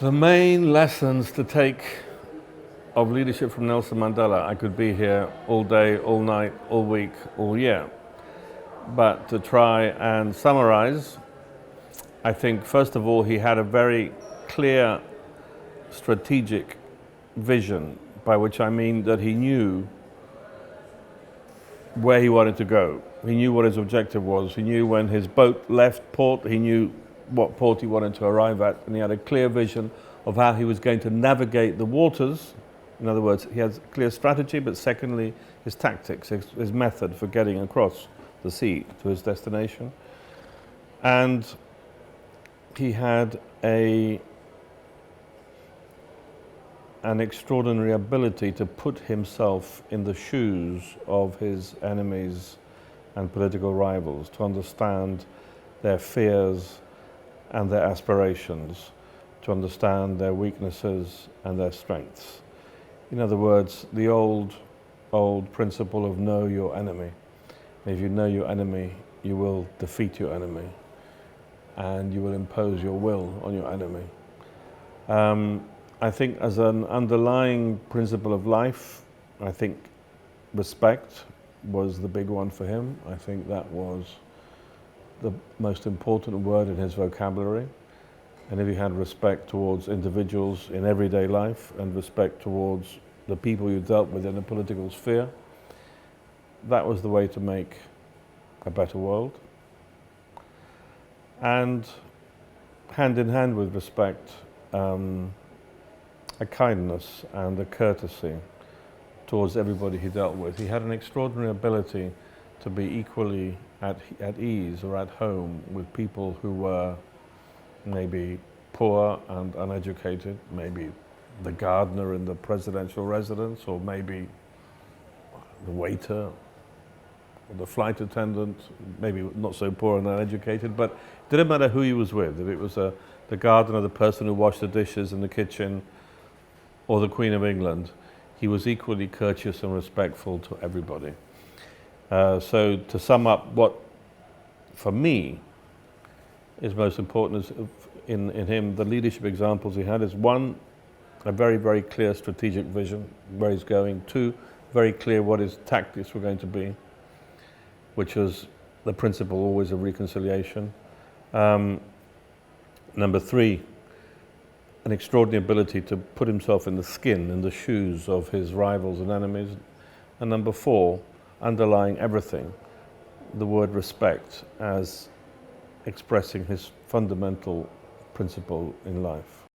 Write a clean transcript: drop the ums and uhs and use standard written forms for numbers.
The main lessons to take of leadership from Nelson Mandela, I could be here all day, all night, all week, all year. But to try and summarize, I think first of all he had a very clear strategic vision, by which I mean that he knew where he wanted to go. He knew what his objective was. He knew when his boat left port, he knew what port he wanted to arrive at, and he had a clear vision of how he was going to navigate the waters. In other words, he has clear strategy, but secondly, his tactics, his method for getting across the sea to his destination. And he had an extraordinary ability to put himself in the shoes of his enemies and political rivals, to understand their fears and their aspirations, to understand their weaknesses and their strengths. In other words, the old principle of know your enemy. If you know your enemy, you will defeat your enemy, and you will impose your will on your enemy. I think as an underlying principle of life, I think respect was the big one for him. I think that was the most important word in his vocabulary. And if he had respect towards individuals in everyday life and respect towards the people you dealt with in the political sphere, that was the way to make a better world. And hand in hand with respect, a kindness and a courtesy towards everybody he dealt with. He had an extraordinary ability to be equally at ease or at home with people who were maybe poor and uneducated, maybe the gardener in the presidential residence, or maybe the waiter or the flight attendant, maybe not so poor and uneducated, but it didn't matter who he was with. If it was the gardener, the person who washed the dishes in the kitchen, or the Queen of England, he was equally courteous and respectful to everybody. So to sum up, what for me is most important is in him, the leadership examples he had is one, a very, very clear strategic vision, where he's going. Two, very clear what his tactics were going to be, which was the principle always of reconciliation. Number three, an extraordinary ability to put himself in the skin, in the shoes of his rivals and enemies. And number four, underlying everything, the word respect as expressing his fundamental principle in life.